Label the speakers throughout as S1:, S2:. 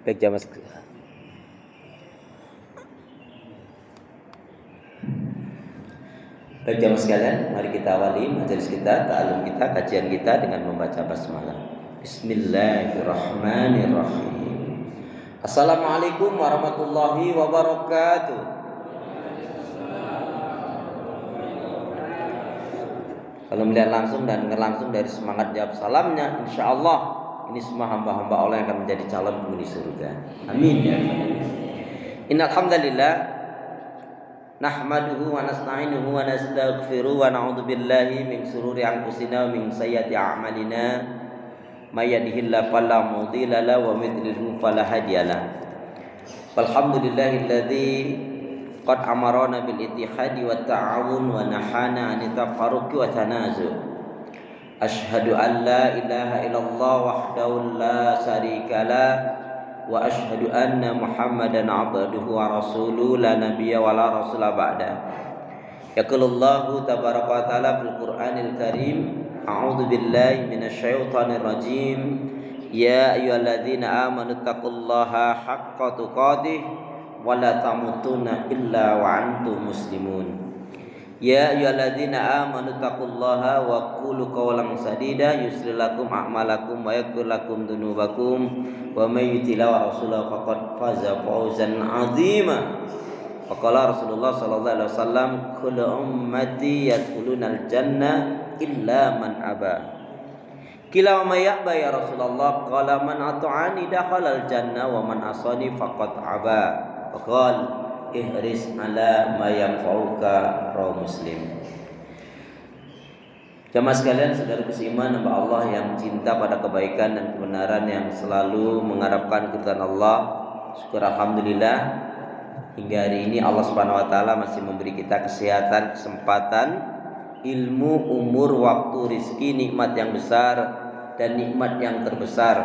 S1: Baik jamaah sekalian, mari kita awali majelis kita, ta'alum kita, kajian kita dengan membaca basmalah. Bismillahirrahmanirrahim. Assalamualaikum warahmatullahi wabarakatuh. Kalau melihat langsung dan dengar langsung dari semangat jawab salamnya, insya Allah ini semua hamba-hamba Allah yang akan menjadi calon penghuni surga. Amin ya rabbal. Innal hamdalillah nahmaduhu wa nasta'inuhu wa nastaghfiruh wa na'udzu billahi min shururi anfusina wa min sayyiati a'malina. May yahdihillahu fala mudilla lahu wa may yudlil fala hadiyalah. Walhamdulillahilladzi qad amarana bil ittihadi wat ta'awun wa nahana 'anit tafarruqi wa tanazu'. Asyhadu an la ilaha illallah wahdahu la syarikalah wa asyhadu anna Muhammadan abduhu wa rasuluhu la nabiyya wa la rasula ba'da. Yaqulullahu tabaraka wa ta'ala fil Qur'anil Karim, a'udzu billahi minasyaitonir rajim. Ya ayyuhalladzina amanu taqullaha haqqa tuqatih wa la tamutunna illa wa antum muslimun. Ya ayyuhalladzina amanu taqullaha wa qulu qawlan sadida yuslih lakum a'malakum wa yaghfir lakum dzunubakum wa may yuti wa rasulahu faqad faza fawzan 'azima. Faqala Rasulullah sallallahu alaihi wasallam, kullu ummati yadkhulunal jannah illa man aba. Qila wa may ya'ba ya Rasulullah? Qala man ata'ani dakhalal jannah wa man asani faqad aba. Faqala ihris ala ma yanfa'uka, rawahu Muslim. Jamaah sekalian, saudara seiman, hamba Allah yang cinta pada kebaikan dan kebenaran, yang selalu mengharapkan keridhaan Allah. Syukur alhamdulillah hingga hari ini Allah Subhanahu wa taala masih memberi kita kesehatan, kesempatan, ilmu, umur, waktu, rizki, nikmat yang besar dan nikmat yang terbesar,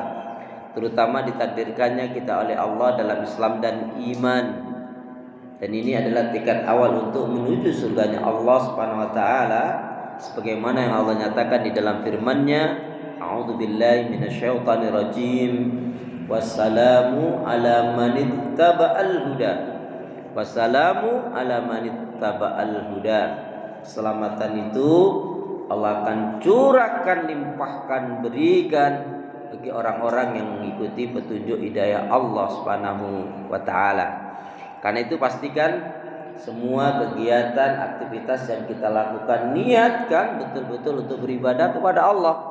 S1: terutama ditakdirkannya kita oleh Allah dalam Islam dan iman. Dan ini adalah tingkat awal untuk menuju surganya Allah Subhanahu wa taala, sebagaimana yang Allah nyatakan di dalam firman-Nya, a'udzubillahi minasyaitonir rajim, wassalamu ala manittaba'al huda. Wassalamu ala manittaba'al huda. Keselamatan itu Allah akan curahkan, limpahkan, berikan bagi orang-orang yang mengikuti petunjuk hidayah Allah Subhanahu wa taala. Karena itu pastikan semua kegiatan, aktivitas yang kita lakukan, niatkan betul-betul untuk beribadah kepada Allah.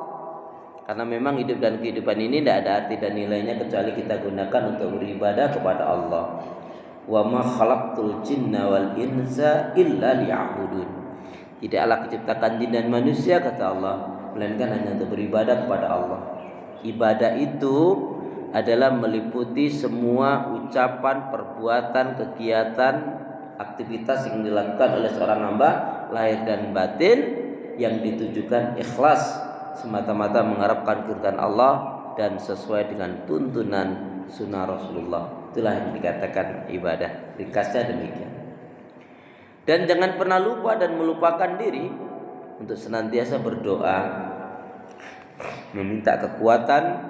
S1: Karena memang hidup dan kehidupan ini tidak ada arti dan nilainya kecuali kita gunakan untuk beribadah kepada Allah. Wa ma khalaqtul jinna wal insa illa liya'budun. Tidaklah diciptakan jin dan manusia, kata Allah, melainkan hanya untuk beribadah kepada Allah. Ibadah itu adalah meliputi semua ucapan, perbuatan, kegiatan, aktivitas yang dilakukan oleh seorang hamba lahir dan batin, yang ditujukan ikhlas semata-mata mengharapkan keridhaan Allah dan sesuai dengan tuntunan sunnah Rasulullah. Itulah yang dikatakan ibadah. Ringkasnya demikian. Dan jangan pernah lupa dan melupakan diri untuk senantiasa berdoa, meminta kekuatan,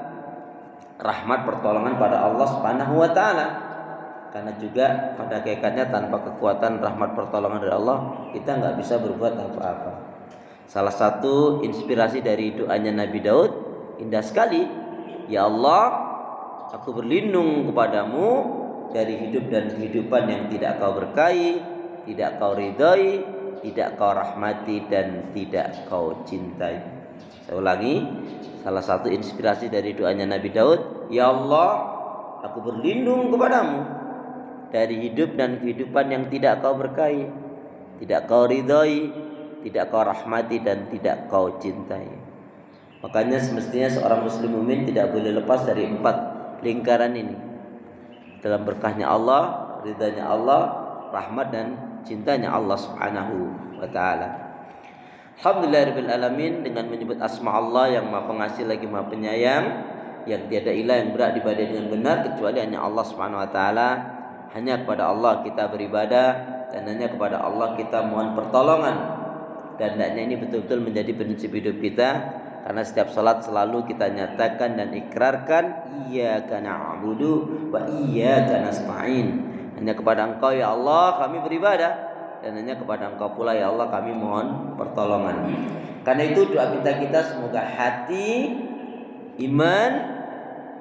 S1: rahmat, pertolongan pada Allah Subhanahu wa taala. Karena juga pada hakikatnya tanpa kekuatan, rahmat, pertolongan dari Allah, kita enggak bisa berbuat apa-apa. Salah satu inspirasi dari doanya Nabi Daud indah sekali. Ya Allah, aku berlindung kepadamu dari hidup dan kehidupan yang tidak kau berkahi, tidak kau ridhai, tidak kau rahmati, dan tidak kau cintai. Saya ulangi, salah satu inspirasi dari doanya Nabi Daud, ya Allah, aku berlindung kepadamu dari hidup dan kehidupan yang tidak kau berkahi, tidak kau ridhai, tidak kau rahmati, dan tidak kau cintai. Makanya semestinya seorang muslim mukmin tidak boleh lepas dari 4 lingkaran ini. Dalam berkahnya Allah, ridhanya Allah, rahmat dan cintanya Allah Subhanahu wa taala. Alhamdulillahirabbil alamin, dengan menyebut asma Allah yang Maha Pengasih lagi Maha Penyayang, yang tiada ilah yang berhak diibadahi dengan benar kecuali hanya Allah Subhanahu wa taala. Hanya kepada Allah kita beribadah dan hanya kepada Allah kita mohon pertolongan. Dan hendaknya ini betul-betul menjadi prinsip hidup kita karena setiap salat selalu kita nyatakan dan ikrarkan iyyaka na'budu wa iyyaka nasta'in. Hanya kepada Engkau ya Allah kami beribadah, dan hanya kepada Engkau pula ya Allah kami mohon pertolongan. Karena itu doa minta kita semoga hati, iman,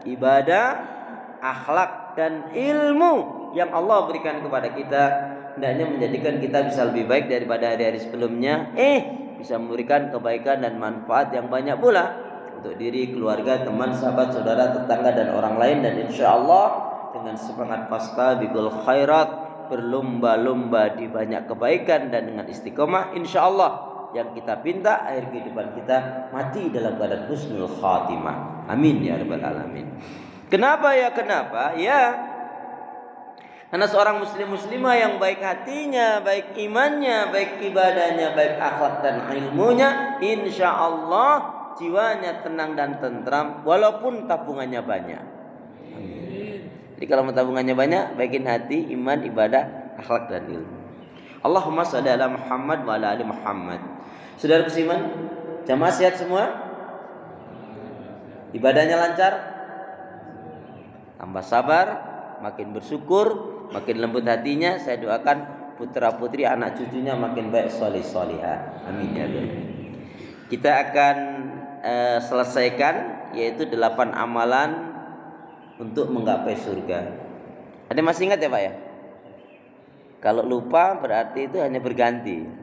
S1: ibadah, akhlak dan ilmu yang Allah berikan kepada kita hendaknya menjadikan kita bisa lebih baik daripada hari-hari sebelumnya, bisa memberikan kebaikan dan manfaat yang banyak pula untuk diri, keluarga, teman, sahabat, saudara, tetangga dan orang lain. Dan insya Allah dengan semangat fastabiqul khairat, berlomba-lomba di banyak kebaikan, dan dengan istiqomah insya Allah yang kita pinta akhir kehidupan kita mati dalam keadaan husnul khatimah. Amin ya rabbal alamin. Kenapa ya? Karena seorang muslimah yang baik hatinya, baik imannya, baik ibadahnya, baik akhlak dan ilmunya, insya Allah jiwanya tenang dan tentram walaupun tabungannya banyak. Amin. Jadi kalau mau tabungannya banyak, baikin hati, iman, ibadah, akhlak dan ilmu. Allahumma shalli ala Muhammad wa ala ali Muhammad. Saudara seiman, jamaah sehat semua? Ibadahnya lancar? Tambah sabar, makin bersyukur, makin lembut hatinya. Saya doakan putra putri anak cucunya makin baik, soleh solihah. Amin ya Allah. Kita akan selesaikan yaitu 8 amalan untuk menggapai surga. Ada masih ingat ya Pak ya? Kalau lupa berarti itu hanya berganti.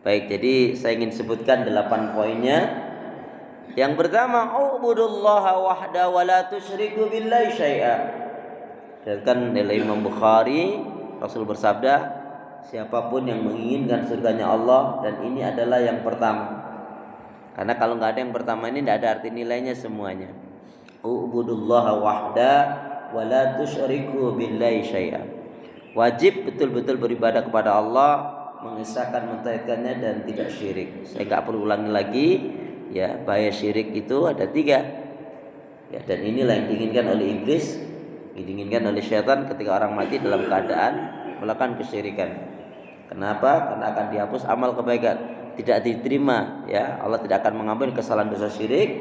S1: Baik, jadi saya ingin sebutkan 8 poinnya. Yang pertama, ubudullaha wahda wa la tusyriku billahi syai'a. Dan oleh Imam Bukhari, Rasul bersabda, siapapun yang menginginkan surganya Allah, dan ini adalah yang pertama. Karena kalau nggak ada yang pertama ini tidak ada arti nilainya semuanya. Ubudullaha wahda wa la tusyriku billahi syai'a. Wajib betul-betul beribadah kepada Allah, mengesahkan, mentauhidkannya dan tidak syirik. Saya nggak perlu ulangi lagi. Ya, bahaya syirik itu ada 3. Ya, dan inilah yang diinginkan oleh iblis, diinginkan oleh syaitan ketika orang mati dalam keadaan melakukan kesyirikan. Kenapa? Karena akan dihapus amal kebaikan, tidak diterima. Ya, Allah tidak akan mengampuni kesalahan dosa syirik,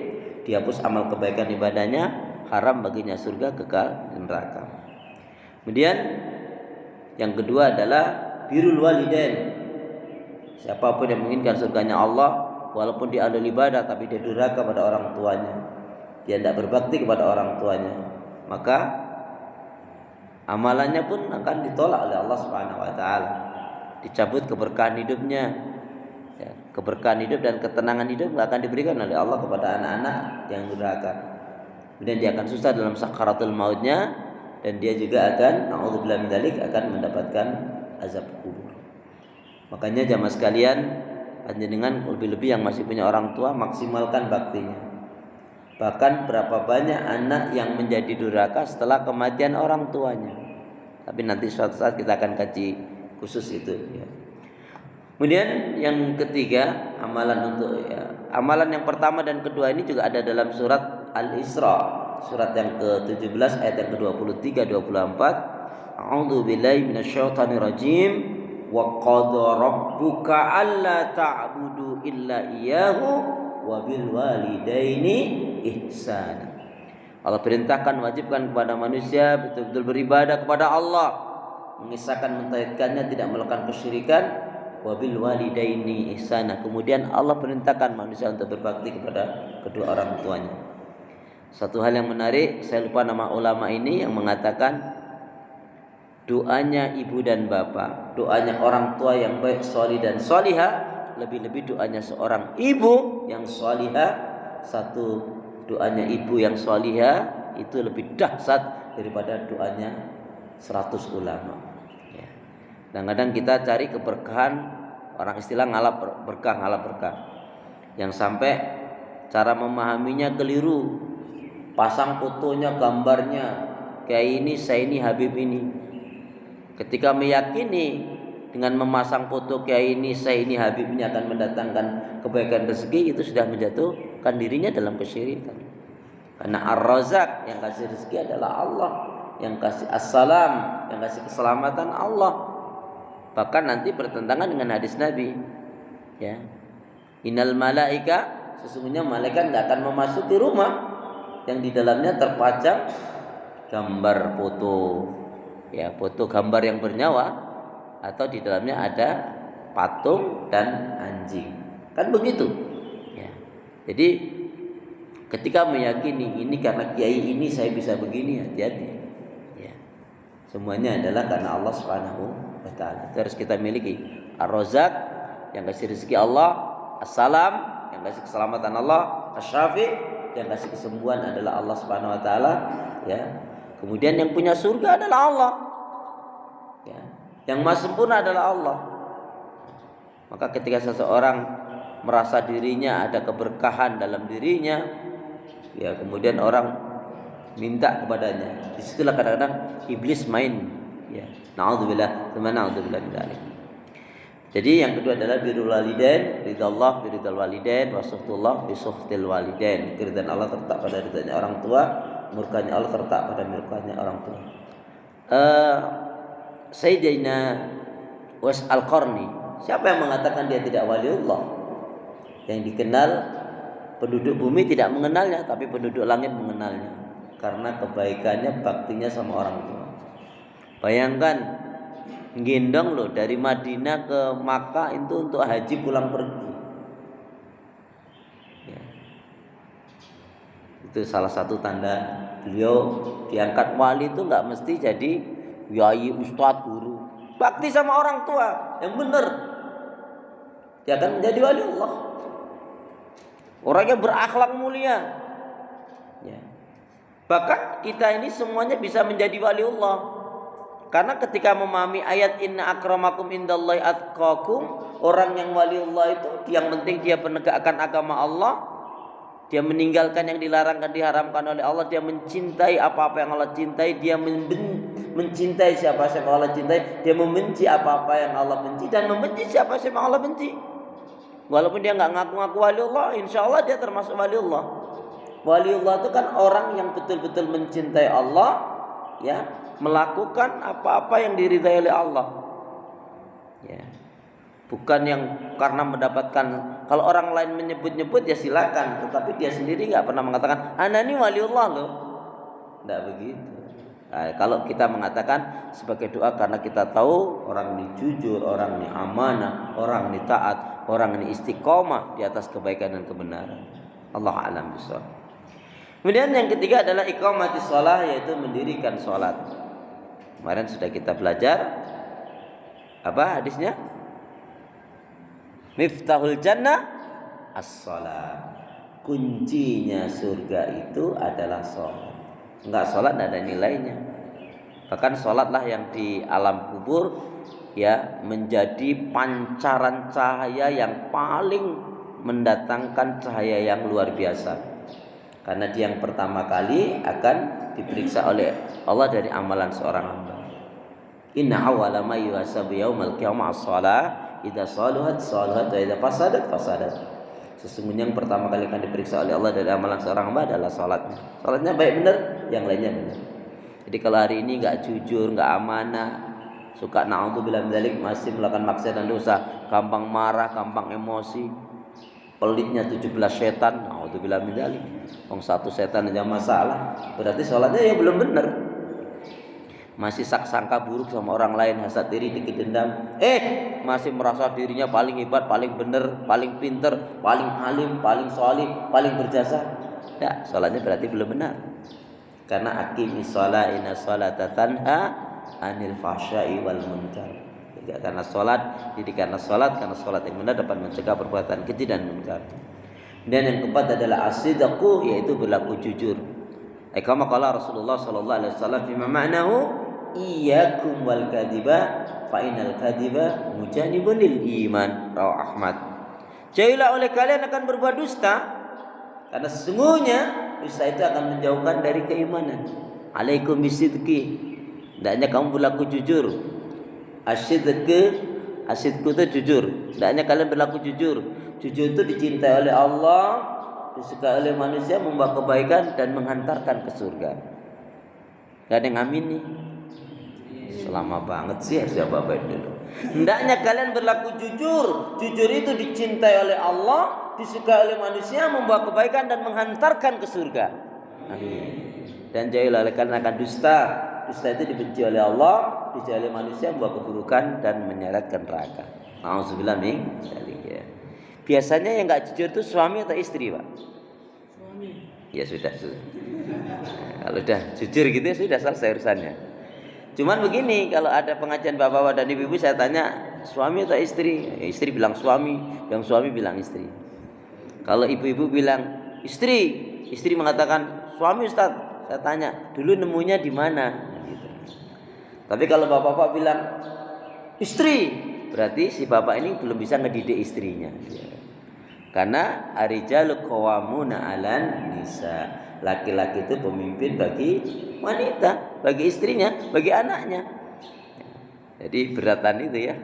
S1: dihapus amal kebaikan ibadahnya, haram baginya surga, kekal di neraka. Kemudian yang kedua adalah birrul walidain. Siapapun yang menginginkan surganya Allah, walaupun dia ahli ibadah tapi dia durhaka pada orang tuanya, dia tidak berbakti kepada orang tuanya, maka amalannya pun akan ditolak oleh Allah Subhanahu wa taala. Dicabut keberkahan hidupnya. Ya, keberkahan hidup dan ketenangan hidup tidak akan diberikan oleh Allah kepada anak-anak yang durhaka. Kemudian dia akan susah dalam sakaratul mautnya, dan dia juga akan na'udzubillah min dzalik akan mendapatkan azab kubur. Makanya jamaah sekalian, panjenengan lebih-lebih yang masih punya orang tua, maksimalkan baktinya. Bahkan berapa banyak anak yang menjadi durhaka setelah kematian orang tuanya. Tapi nanti suatu saat kita akan kaji khusus itu ya. Kemudian yang ketiga, amalan yang pertama dan kedua ini juga ada dalam surat Al-Isra, surat yang ke-17 ayat yang ke-23 24. A'udzu billahi minasyaitonir rajim. Wa qadha rabbuka alla ta'budu illa iyyahu wa bil walidaini ihsana. Allah perintahkan, wajibkan kepada manusia betul-betul beribadah kepada Allah, mengisahkan, mentauhidkannya, tidak melakukan kesyirikan, wa bil walidaini ihsana. Kemudian Allah perintahkan manusia untuk berbakti kepada kedua orang tuanya. Satu hal yang menarik, saya lupa nama ulama ini yang mengatakan doanya ibu dan bapak, doanya orang tua yang baik, solih dan solihah, lebih-lebih doanya seorang ibu yang solihah, satu doanya ibu yang solihah itu lebih dahsyat daripada doanya 100 ulama. Ya. Kadang-kadang kita cari keberkahan, orang istilah ngalap berkah, yang sampai cara memahaminya keliru, pasang fotonya, gambarnya, kayak ini, saya ini, Habib ini. Ketika meyakini dengan memasang foto kiai ini, saya ini, Habib ini akan mendatangkan kebaikan rezeki, itu sudah menjatuhkan dirinya dalam kesyirikan. Karena Ar-Razzaq, yang kasih rezeki adalah Allah, yang kasih as-salam, yang kasih keselamatan Allah. Bahkan nanti bertentangan dengan hadis Nabi. Ya. Innal malaika sesungguhnya malaikat tidak akan memasuki rumah yang di dalamnya terpajang gambar foto, ya, foto gambar yang bernyawa, atau di dalamnya ada patung dan anjing, kan begitu, ya. Jadi ketika meyakini ini karena kiai ini saya bisa begini, hati-hati, ya. Semuanya adalah karena Allah Subhanahu wa taala. Itu harus kita miliki. Ar-Razzaq, yang kasih rezeki Allah, As-Salam, yang kasih keselamatan Allah, Asy-Syafi', yang kasih kesembuhan adalah Allah Subhanahu wa taala, ya. Kemudian yang punya surga adalah Allah, ya. Yang maha sempurna adalah Allah. Maka ketika seseorang merasa dirinya ada keberkahan dalam dirinya, ya, kemudian orang minta kepadanya, disitulah kadang-kadang iblis main, ya. Na'udzubillah, na'udzubillah min dzalik. Jadi yang kedua adalah birrul walidain, ridallah bi ridal walidain, wa suhtullah bi suhtil walidain. Keridhaan Allah terletak pada ridhanya orang tua, murkanya Allah terletak pada murkanya orang tua. Sayyidina Uwais Al-Qarni, siapa yang mengatakan dia tidak waliullah? Yang dikenal penduduk bumi tidak mengenalnya, tapi penduduk langit mengenalnya karena kebaikannya, baktinya sama orang tua. Bayangkan, gendong loh dari Madinah ke Makkah itu untuk haji pulang pergi, ya. Itu salah satu tanda beliau diangkat wali. Itu nggak mesti jadi yai, ustadz, guru. Bakti sama orang tua yang benar, dia akan menjadi wali Allah. Orangnya berakhlak mulia, ya. Bahkan kita ini semuanya bisa menjadi wali Allah, karena ketika memahami ayat inna akramakum indallahi atqakum, orang yang waliullah itu yang penting dia menegakkan agama Allah, dia meninggalkan yang dilarang dan diharamkan oleh Allah, dia mencintai apa-apa yang Allah cintai, dia mencintai siapa yang Allah cintai, dia membenci apa-apa yang Allah benci, dan membenci siapa yang Allah benci. Walaupun dia nggak ngaku-ngaku waliullah, insya Allah dia termasuk waliullah. Waliullah itu kan orang yang betul-betul mencintai Allah, ya, melakukan apa-apa yang diridhai oleh Allah, ya. Bukan yang karena mendapatkan, kalau orang lain menyebut-nyebut ya silakan, tetapi dia sendiri nggak pernah mengatakan ana ini waliullah loh, nggak begitu. Nah, kalau kita mengatakan sebagai doa karena kita tahu orang ini jujur, orang ini amanah, orang ini taat, orang ini istiqomah di atas kebaikan dan kebenaran. Allah a'lam bishawab. Kemudian yang ketiga adalah iqamatis shalah, yaitu mendirikan sholat. Kemarin sudah kita belajar apa hadisnya? Miftahul jannah as-shalah. Kuncinya surga itu adalah sholat. Enggak sholat tidak ada nilainya. Bahkan sholatlah yang di alam kubur, ya, menjadi pancaran cahaya yang paling mendatangkan cahaya yang luar biasa. Karena dia yang pertama kali akan diperiksa oleh Allah dari amalan seorang hamba. Inna awwala ma yuhasabu yaumal qiyamah as-shalah, idza saluhat saluhat wa idza fasadat fasadat. Sesungguhnya yang pertama kali akan diperiksa oleh Allah dari amalan seorang hamba adalah salatnya. Salatnya baik benar, yang lainnya benar. Jadi kalau hari ini enggak jujur, enggak amanah, suka na'udzubillah min dzalik, masih melakukan maksiat dan dosa, gampang marah, gampang emosi, pelitnya 17 setan, na'udzubillah min dzalik. Wong satu setan aja masalah, berarti sholatnya ya belum benar. Masih sangka buruk sama orang lain, hasad diri, dikit dendam, masih merasa dirinya paling hebat, paling benar, paling pinter, paling alim, paling sholih, paling berjasa. Ya, sholatnya berarti belum benar. Karena aqimis shalah inna sholata tanha anil fahsya'i wal munkar. Jadi karena sholat, karena sholat yang benar dapat mencegah perbuatan keji dan munkar. Dan yang keempat adalah as-sidqu, yaitu berlaku jujur. Kama qala Rasulullah sallallahu alaihi wasallam fi ma'nahu iyyakum wal kadhiba fa innal kadhiba mujanibun lil iman, rawahu Ahmad. Jauhilah oleh kalian akan berbuat dusta, karena sesungguhnya dusta itu akan menjauhkan dari keimanan. Alaikum bisidqi, hendaknya kamu berlaku jujur. Asyidku itu jujur, hendaknya kalian berlaku jujur. Jujur itu dicintai oleh Allah, disukai oleh manusia, membawa kebaikan dan menghantarkan ke surga. Gak ada yang amin nih? Selama banget sih, harus jawab baik dulu. Hendaknya kalian berlaku jujur. Jujur itu dicintai oleh Allah, disukai oleh manusia, membawa kebaikan dan menghantarkan ke surga. Amin. Dan jauhilah karena akan dusta. Dusta itu dibenci oleh Allah, dijauhi oleh manusia, membawa keburukan dan menyeretkan neraka. Nauzubillah min dzalik ya. Biasanya yang enggak jujur itu suami atau istri, Pak? Suami. Ya sudah. Kalau udah jujur gitu ya sudah selesai urusannya. Cuman begini, kalau ada pengajian bapak-bapak dan ibu-ibu saya tanya suami atau istri? Ya, istri bilang suami, yang suami bilang istri. Kalau ibu-ibu bilang istri, istri mengatakan suami Ustaz. Saya tanya dulu nemunya di mana? Gitu. Tapi kalau bapak-bapak bilang istri, berarti si bapak ini belum bisa ngedidik istrinya. Karena ar-rijalu qawwamuna 'alan nisa. Laki-laki itu pemimpin bagi wanita, bagi istrinya, bagi anaknya. Jadi beratan itu ya.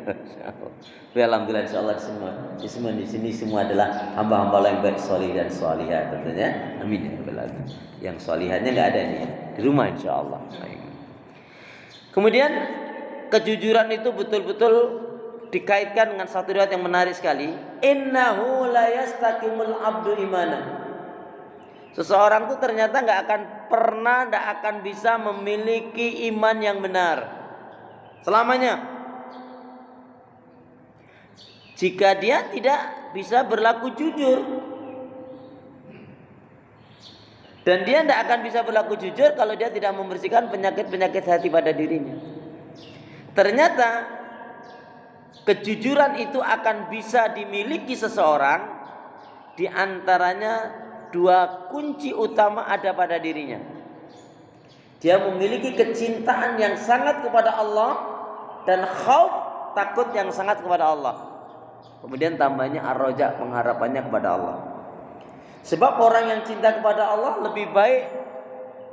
S1: Alhamdulillah insyaallah semua di sini semua adalah hamba-hamba yang baik, salih dan salihah tentunya. Amin ya rabbal alamin. Yang salihannya enggak ada nih ya. Di rumah insyaallah. Kemudian kejujuran itu betul-betul dikaitkan dengan satu riwayat yang menarik sekali. Innahu la yastaqimul abdu imanan. Seseorang itu ternyata enggak akan bisa memiliki iman yang benar selamanya jika dia tidak bisa berlaku jujur. Dan dia tidak akan bisa berlaku jujur kalau dia tidak membersihkan penyakit-penyakit hati pada dirinya. Ternyata kejujuran itu akan bisa dimiliki seseorang, di antaranya dua kunci utama ada pada dirinya. Dia memiliki kecintaan yang sangat kepada Allah dan khauf, takut yang sangat kepada Allah. Kemudian tambahnya ar-raja, pengharapannya kepada Allah. Sebab orang yang cinta kepada Allah lebih baik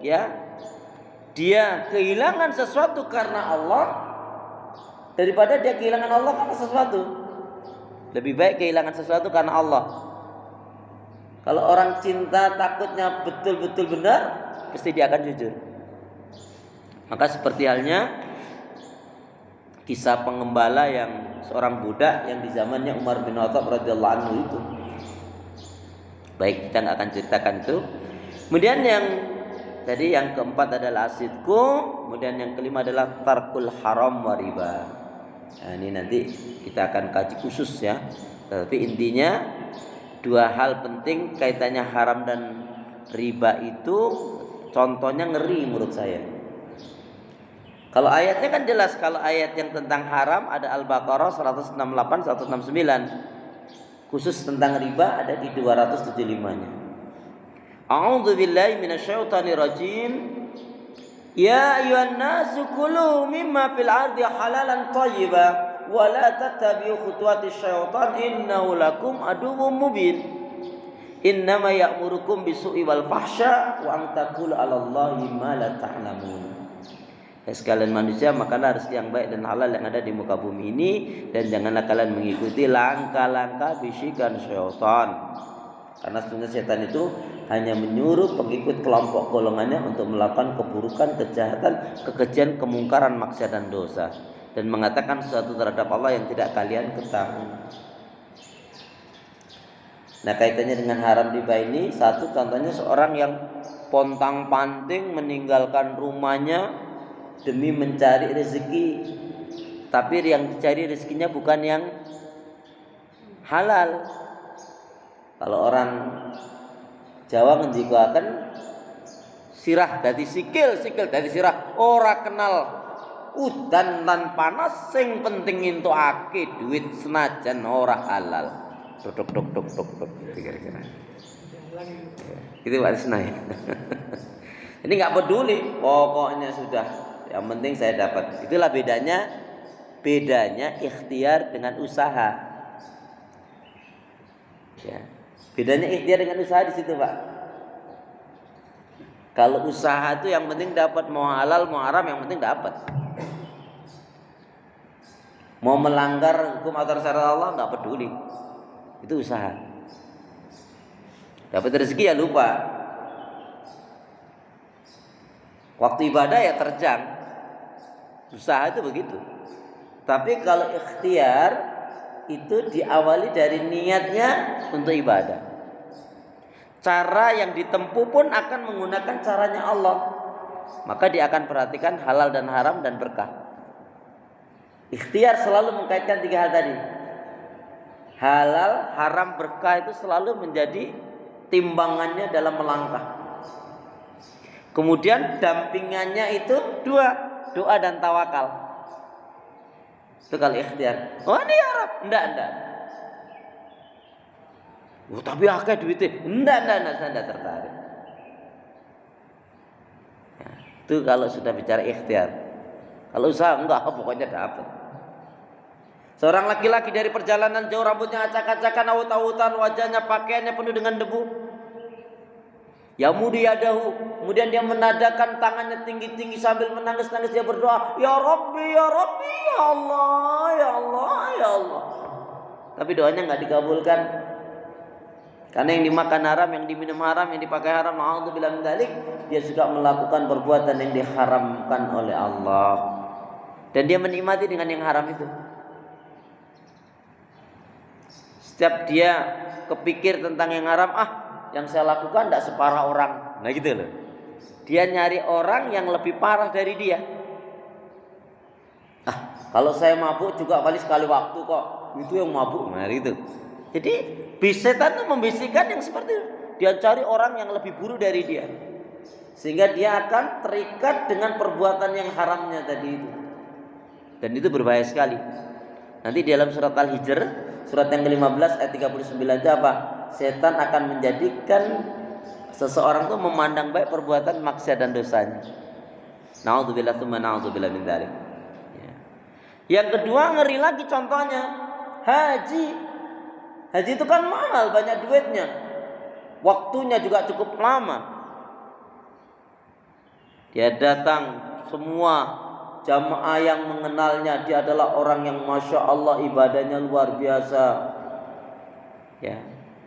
S1: ya dia kehilangan sesuatu karena Allah daripada dia kehilangan Allah karena sesuatu. Lebih baik kehilangan sesuatu karena Allah. Kalau orang cinta takutnya betul-betul benar, pasti dia akan jujur. Maka seperti halnya kisah pengembala yang seorang budak yang di zamannya Umar bin Khattab radhiyallahu anhu itu. Baik, kita nggak akan ceritakan itu. Kemudian yang tadi yang keempat adalah asidku, kemudian yang kelima adalah tarkul haram wa riba. Nah, ini nanti kita akan kaji khusus ya. Tapi intinya dua hal penting kaitannya haram dan riba itu contohnya ngeri menurut saya. Kalau ayatnya kan jelas, kalau ayat yang tentang haram ada Al-Baqarah 168 169. Khusus tentang riba ada di 275-nya. A'udzu billahi minasyaitonir rajim. Ya ayyuhan nasu kulu mimma fil ardi halalan thayyiban wa la tattabi'u khutuwatis syaitan innahu lakum aduwwum mubin. Innama ya'murukum bisu'i wal fahsya wa an taqulu 'alallahi ma la ta'lamun. Sekalian manusia, makanlah rezeki yang baik dan halal yang ada di muka bumi ini, dan janganlah kalian mengikuti langkah-langkah bisikan syaitan. Karena sebenarnya setan itu hanya menyuruh pengikut kelompok golongannya untuk melakukan keburukan, kejahatan, kekejian, kemungkaran, maksiat dan dosa, dan mengatakan sesuatu terhadap Allah yang tidak kalian ketahui. Nah, kaitannya dengan haram riba ini, satu contohnya seorang yang pontang-panting meninggalkan rumahnya demi mencari rezeki, tapi yang dicari rezekinya bukan yang halal. Kalau orang Jawa ngendikaken sirah dadi sikil, sikil dadi sirah, ora kenal udan lan panas, sing penting entukake duit senajan ora halal. Dok kira-kira. Itu Pak Tisna ya. Ini enggak peduli, pokoknya sudah yang penting saya dapat. Itulah bedanya ikhtiar dengan usaha. Ya. Bedanya ikhtiar dengan usaha di situ, Pak. Kalau usaha itu yang penting dapat, mau halal mau haram yang penting dapat. Mau melanggar hukum atau syariat Allah enggak peduli. Itu usaha. Dapat rezeki ya lupa. Waktu ibadah ya terjang. Usaha itu begitu. Tapi kalau ikhtiar itu diawali dari niatnya untuk ibadah. Cara yang ditempuh pun akan menggunakan caranya Allah. Maka dia akan perhatikan halal dan haram dan berkah. Ikhtiar selalu mengkaitkan 3 hal tadi. Halal, haram, berkah itu selalu menjadi timbangannya dalam melangkah. Kemudian dampingannya itu 2, doa dan tawakal. Itu kalau ikhtiar. Oh ini Arab, enggak. Oh tapi akeh duitnya. Enggak, saya enggak tertarik. Ya, itu kalau sudah bicara ikhtiar. Kalau usaha enggak, pokoknya dapat. Seorang laki-laki dari perjalanan jauh, rambutnya acak-acakan, awut-awutan, wajahnya, pakaiannya penuh dengan debu. Yamudu yadahu, kemudian dia menadakan tangannya tinggi-tinggi sambil menangis-nangis, dia berdoa, ya Rabbi, ya Rabbi, ya Allah, ya Allah, ya Allah. Tapi doanya enggak dikabulkan. Karena yang dimakan haram, yang diminum haram, yang dipakai haram, na'udzubillah min dzalik, dia juga melakukan perbuatan yang diharamkan oleh Allah. Dan dia menikmati dengan yang haram itu. Setiap dia kepikir tentang yang haram, yang saya lakukan tidak separah orang. Nah gitu loh. Dia nyari orang yang lebih parah dari dia. Kalau saya mabuk juga kali sekali waktu kok. Itu yang mabuk. Nah gitu. Jadi setan itu membisikkan yang seperti itu. Dia cari orang yang lebih buruk dari dia. Sehingga dia akan terikat dengan perbuatan yang haramnya tadi itu. Dan itu berbahaya sekali. Nanti di dalam surat Al-Hijr, surat yang ke-15 ayat 39 itu apa? Setan akan menjadikan seseorang itu memandang baik perbuatan maksiat dan dosanya. Na'udzubillah tsumma na'udzubillah min dzalik. Yang kedua, ngeri lagi contohnya, haji. Haji itu kan mahal, banyak duitnya. Waktunya juga cukup lama. Dia datang, semua jamaah yang mengenalnya, dia adalah orang yang masya Allah ibadahnya luar biasa. Ya.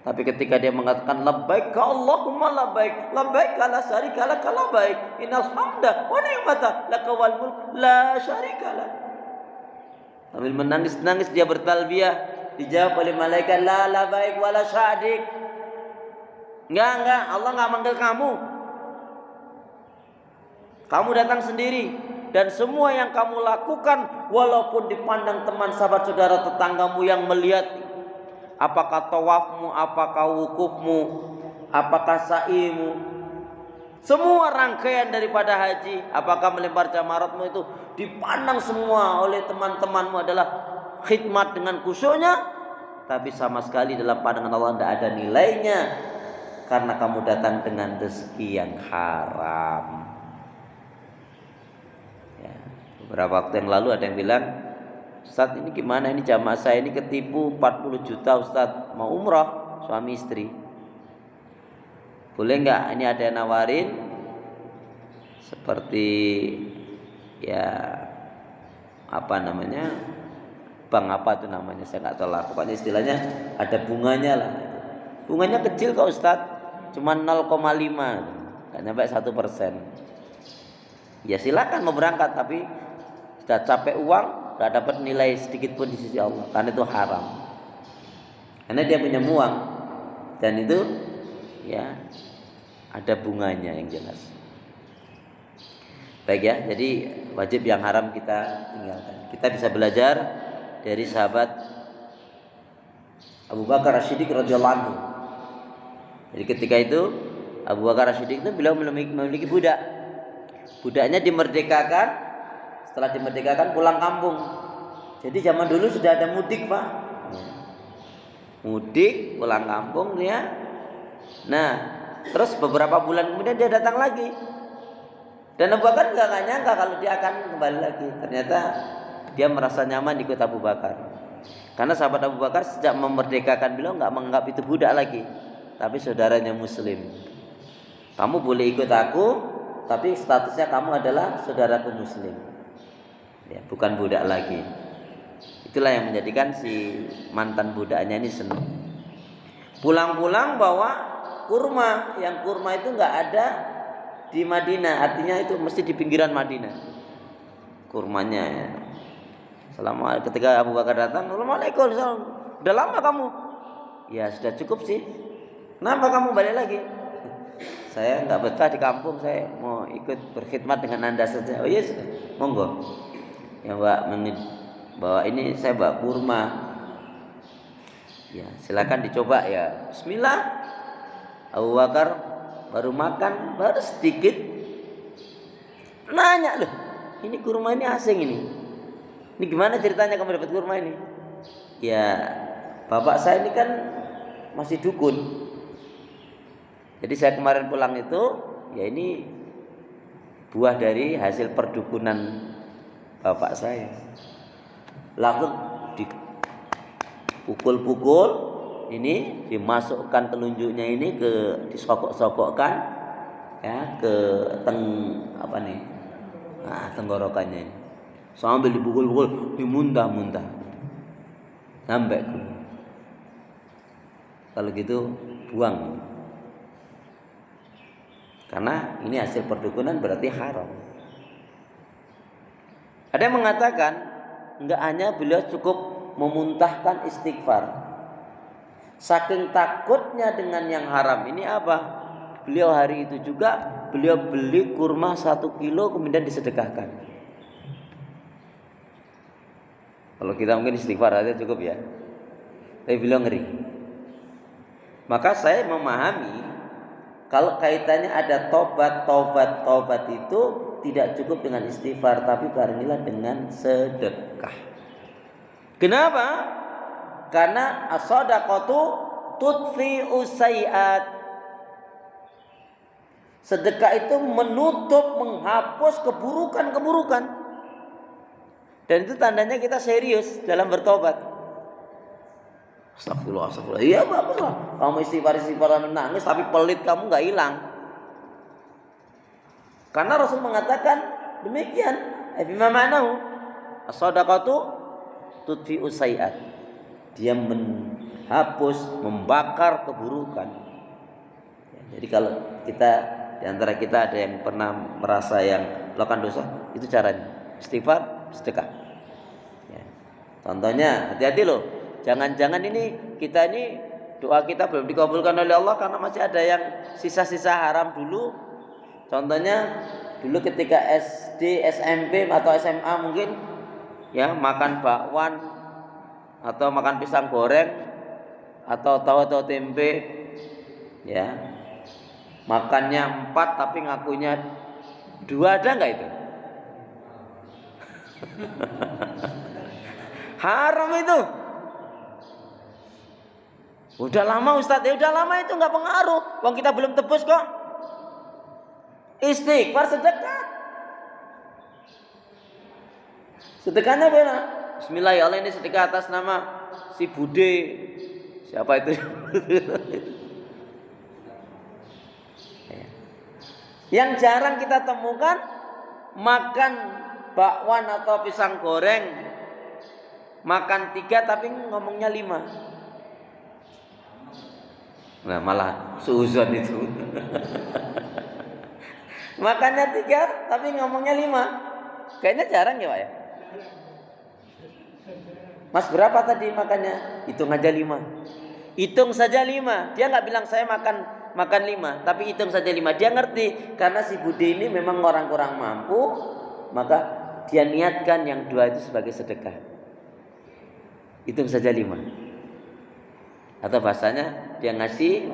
S1: Tapi ketika dia mengatakan labbaik Allahumma labbaik, labbaik la syarika lak labbaik, innal hamda wa ni'mata lak wal mulk la syarika lak. Sambil menangis-nangis dia bertalbiyah, dijawab oleh malaikat la labbaik wala syadik. Enggak, Allah enggak manggil kamu. Kamu datang sendiri, dan semua yang kamu lakukan walaupun dipandang teman, sahabat, saudara, tetanggamu yang melihat, apakah tawafmu, apakah wukufmu, apakah sa'imu, semua rangkaian daripada haji, apakah melempar jamaratmu, itu dipandang semua oleh teman-temanmu adalah khidmat dengan khusyuknya, tapi sama sekali dalam pandangan Allah tidak ada nilainya, karena kamu datang dengan rezeki yang haram. Ya, beberapa waktu yang lalu ada yang bilang, Ustaz ini gimana, ini jamaah saya ini ketipu 40 juta Ustaz, mau umrah suami istri, boleh nggak? Ini ada yang nawarin seperti ya apa namanya, bank apa itu namanya, saya nggak tahu lah, pokoknya istilahnya ada bunganya lah. Bunganya kecil kok Ustaz, cuma 0,5, nggak nyampe 1%. Ya silakan mau berangkat, tapi sudah capek uang, tidak dapat nilai sedikit pun di sisi Allah, karena itu haram. Karena dia punya uang, dan itu ya ada bunganya yang jelas. Baik ya, jadi wajib yang haram kita tinggalkan. Kita bisa belajar dari sahabat Abu Bakar As-Siddiq radhiyallahu anhu. Jadi ketika itu Abu Bakar As-Siddiq itu beliau memiliki budak. Budaknya dimerdekakan. Setelah dimerdekakan pulang kampung. Jadi zaman dulu sudah ada mudik, Pak. Mudik pulang kampung dia. Nah, terus beberapa bulan kemudian dia datang lagi. Dan Abu Bakar nggak nyangka kalau dia akan kembali lagi. Ternyata dia merasa nyaman ikut Abu Bakar. Karena sahabat Abu Bakar sejak memerdekakan beliau nggak menganggap itu budak lagi, tapi saudaranya Muslim. Kamu boleh ikut aku, tapi statusnya kamu adalah saudaraku Muslim. Ya, bukan budak lagi. Itulah yang menjadikan si mantan budaknya ini senang. Pulang-pulang bawa kurma, yang kurma itu nggak ada di Madinah, artinya itu mesti di pinggiran Madinah kurmanya ya. Ketika Abu Bakar datang, Assalamualaikum. Udah lama kamu? Ya sudah cukup sih. Kenapa kamu balik lagi? Saya nggak betah di kampung, saya mau ikut berkhidmat dengan Anda saja. Oh iya, yes. Monggo. Ya bawa ini, saya bawa kurma. Ya silakan dicoba ya. Bismillah. Abu Bakar baru makan, baru sedikit nanya, loh, ini kurma ini asing ini. Ini gimana ceritanya kamu dapat kurma ini? Ya bapak saya ini kan masih dukun. Jadi saya kemarin pulang itu, ya ini buah dari hasil perdukunan bapak saya. Langsung dipukul-pukul, ini dimasukkan telunjuknya ini disokok-sokokkan ya ke tenggorokannya ini. Sambil dipukul-pukul, dimuntah-muntah sampai keluar. Kalau gitu buang. Karena ini hasil perdukunan berarti haram. Ada yang mengatakan enggak, hanya beliau cukup memuntahkan istighfar. Saking takutnya dengan yang haram ini apa? Beliau hari itu juga beliau beli kurma 1 kilo kemudian disedekahkan. Kalau kita mungkin istighfar aja cukup ya. Tapi beliau ngeri. Maka saya memahami kalau kaitannya ada tobat itu tidak cukup dengan istighfar, tapi barengilah dengan sedekah. Kenapa? Karena as-shadaqatu tudfi'u sayyi'at. Sedekah itu menutup, menghapus keburukan-keburukan. Dan itu tandanya kita serius dalam bertobat. Astagfirullah. Iya baguslah. Kamu istighfar nangis tapi pelit kamu nggak hilang. Karena Rasul mengatakan demikian. Bima ma'nahu as-shadaqatu tudfi'u sayyi'at. Dia menghapus, membakar keburukan. Jadi kalau kita di antara kita ada yang pernah merasa yang melakukan dosa, itu caranya istighfar, sedekah. Ya. Contohnya, hati-hati loh. Jangan-jangan ini kita ini doa kita belum dikabulkan oleh Allah karena masih ada yang sisa-sisa haram dulu. Contohnya dulu ketika SD, SMP atau SMA mungkin ya makan bakwan atau makan pisang goreng atau tahu atau tempe ya. Makannya 4 tapi ngakunya 2, ada enggak itu? Haram itu. Udah lama Ustadz, ya udah lama itu nggak pengaruh. Wong kita belum tebus kok. Istighfar, sedekah. Sedekahnya benar. Bismillahirrahmanirrahim, ini sedekah atas nama si Bude. Siapa itu? Yang jarang kita temukan makan bakwan atau pisang goreng, makan 3 tapi ngomongnya 5. Nah malah suuzon itu. Makannya 3 tapi ngomongnya 5. Kayaknya jarang ya Pak ya. Mas berapa tadi makannya? Hitung aja 5. Hitung saja 5. Dia nggak bilang saya makan 5, tapi hitung saja 5. Dia ngerti karena si Budi ini memang orang kurang mampu, maka dia niatkan yang 2 itu sebagai sedekah. Hitung saja 5. Atau bahasanya dia ngasih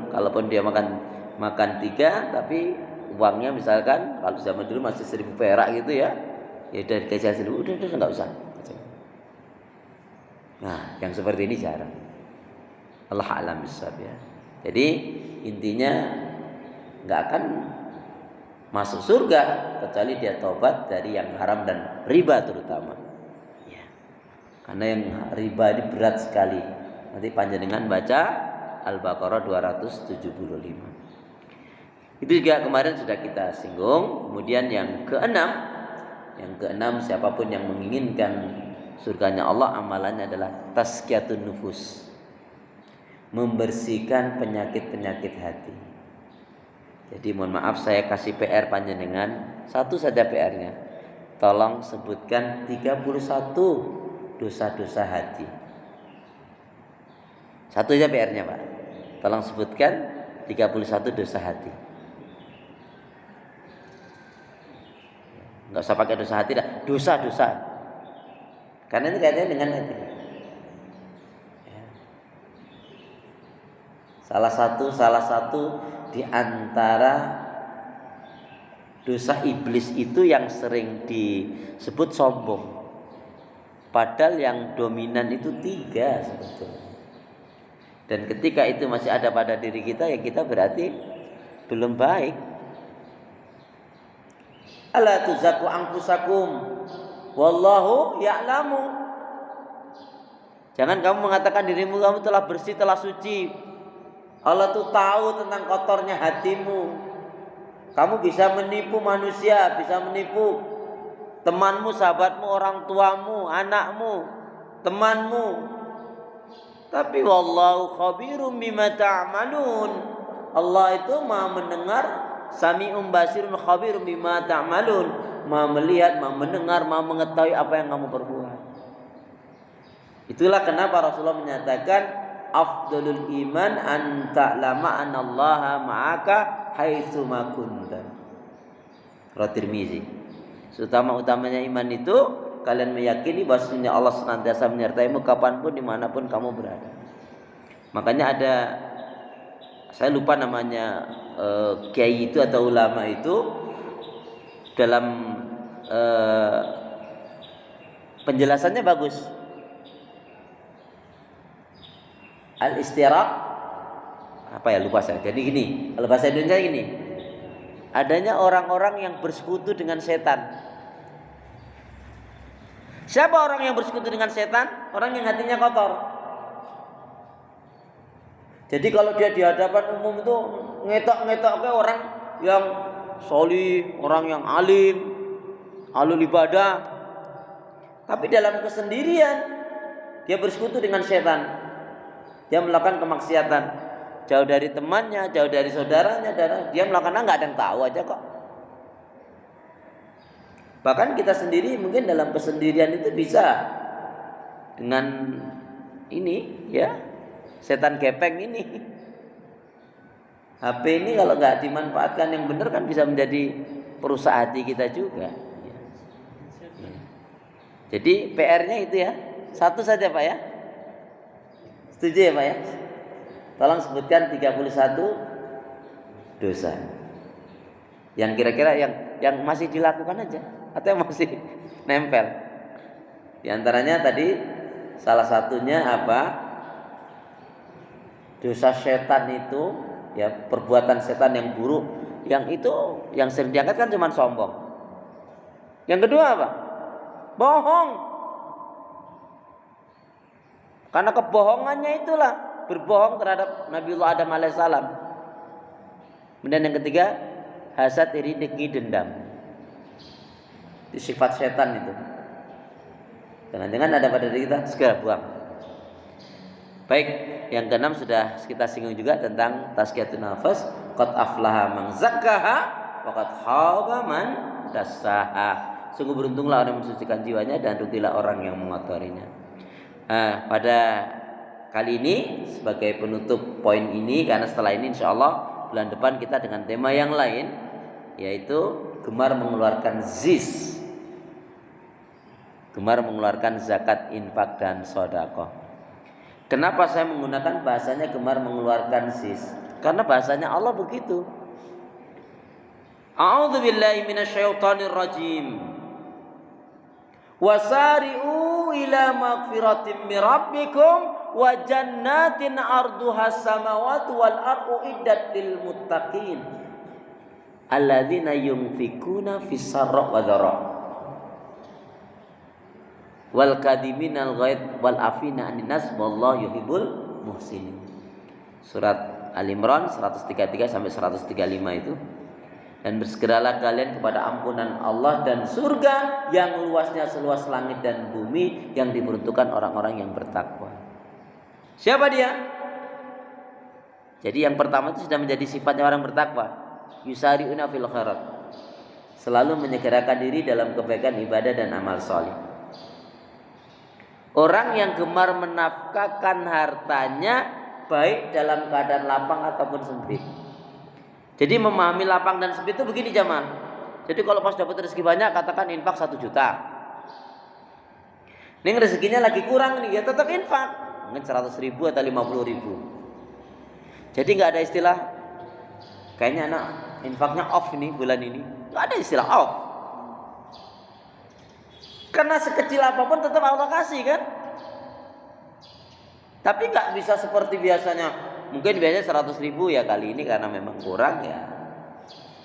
S1: kalaupun dia makan 3 tapi uangnya misalkan kalau zaman dulu masih 1.000 perak gitu ya. Ya udah dikasih hasil udah enggak usah. Nah, yang seperti ini jarang. Allah a'lam bishawab ya. Jadi intinya enggak akan masuk surga kecuali dia tobat dari yang haram dan riba terutama. Ya. Karena yang riba ini berat sekali. Nanti panjenengan baca Al-Baqarah 275. Itu juga kemarin sudah kita singgung. Kemudian yang keenam siapapun yang menginginkan surganya Allah, amalannya adalah tazkiyatun nufus, membersihkan penyakit-penyakit hati. Jadi mohon maaf saya kasih PR panjenengan, satu saja PR-nya. tolong sebutkan 31 dosa-dosa hati. Satu aja PR-nya Pak. Tolong sebutkan 31 dosa hati. Enggak usah pakai dosa hati dah, dosa-dosa. Karena ini kaitannya dengan hati. Salah satu di antara dosa iblis itu yang sering disebut sombong. Padahal yang dominan itu 3 sebetulnya. Dan ketika itu masih ada pada diri kita, ya kita berarti belum baik. Ala tuzaku anfusakum wallahu ya'lamu. Jangan kamu mengatakan dirimu kamu telah bersih, telah suci. Allah tuh tahu tentang kotornya hatimu. Kamu bisa menipu manusia, bisa menipu temanmu, sahabatmu, orang tuamu, anakmu, temanmu. Tapi wallahu khabirum bima ta'malun. Allah itu Maha mendengar, Sami'un basirun khabirum bima ta'malun. Maha melihat, Maha mendengar, Maha mengetahui apa yang kamu perbuat. Itulah kenapa Rasulullah menyatakan afdalul iman an ta'lama anallaha ma'aka haitsu ma kunta. Tirmizi. Seutama-utamanya iman itu kalian meyakini bahwasanya Allah senantiasa menyertaimu kapanpun dimanapun kamu berada. Makanya ada, saya lupa namanya, kiai itu atau ulama itu dalam penjelasannya bagus. Al-istiraq apa ya, lupa saya. Jadi gini, kalau bahasa Indonesia gini, adanya orang-orang yang bersekutu dengan setan. Siapa orang yang bersekutu dengan setan? Orang yang hatinya kotor. Jadi kalau dia di hadapan umum itu ngetok-ngetok ke orang yang solih, orang yang alim, alul ibadah. Tapi dalam kesendirian dia bersekutu dengan setan. Dia melakukan kemaksiatan. Jauh dari temannya, jauh dari saudaranya, dia melakukan, nggak ada yang tahu aja kok. Bahkan kita sendiri mungkin dalam kesendirian itu bisa dengan ini ya, setan gepeng ini. HP ini kalau nggak dimanfaatkan yang benar kan bisa menjadi perusak hati kita juga. Jadi PR-nya itu ya, satu saja Pak ya. Setuju ya Pak ya? Tolong sebutkan 31 dosa yang kira-kira yang masih dilakukan aja atau yang masih nempel. Di antaranya tadi salah satunya apa? Dosa setan itu ya, perbuatan setan yang buruk, yang itu yang sering diangkat kan cuma sombong. Yang kedua apa? Bohong. Karena kebohongannya itulah berbohong terhadap Nabiullah Adam alaihissalam. Kemudian yang ketiga, hasad, iri, dengki, dendam. Itu sifat setan itu. Jangan-jangan ada pada diri kita, segera buang. Baik, yang keenam sudah kita singgung juga tentang tazkiyatun nafas. Qad aflaha man zakkaha wa qad khaba man dassaha. Sungguh beruntunglah orang yang mensucikan jiwanya dan rugilah orang yang mengotorinya. Pada kali ini sebagai penutup poin ini, karena setelah ini insya Allah bulan depan kita dengan tema yang lain, yaitu gemar mengeluarkan zis, gemar mengeluarkan zakat, infak dan sedekah. Kenapa saya menggunakan bahasanya gemar mengeluarkan zis? Karena bahasanya Allah begitu. A'udzubillahi minasyaitonir rajim. Wasari'u ila magfiratin mir rabbikum wa jannatin arduhas samawati wal ardu iddat lil muttaqin alladzina yunfikuna fis sarra wa dharra wal kadiminal ghaid wal afina 'anil nas wallahu yuhibbul muhsinin. Surat Al-Imran 133 sampai 135 itu. Dan bersegeralah kalian kepada ampunan Allah dan surga yang luasnya seluas langit dan bumi, yang diperuntukkan orang-orang yang bertakwa. Siapa dia? Jadi yang pertama itu sudah menjadi sifatnya orang bertakwa. Yusari'una fil khairat. selalu menyegerakan diri dalam kebaikan ibadah dan amal soleh. Orang yang gemar menafkahkan hartanya baik dalam keadaan lapang ataupun sempit. Jadi memahami lapang dan sempit itu begini jamaah. Jadi kalau pas dapat rezeki banyak, katakan infak 1 juta. Ini rezekinya lagi kurang nih, ya tetap infak. Mungkin 100 ribu atau 50 ribu. Jadi nggak ada istilah kayaknya anak infaknya off ini bulan ini. Nggak ada istilah off. Karena sekecil apapun tetap Allah kasih kan. Tapi nggak bisa seperti biasanya. Mungkin biasanya 100 ribu ya, kali ini karena memang kurang ya.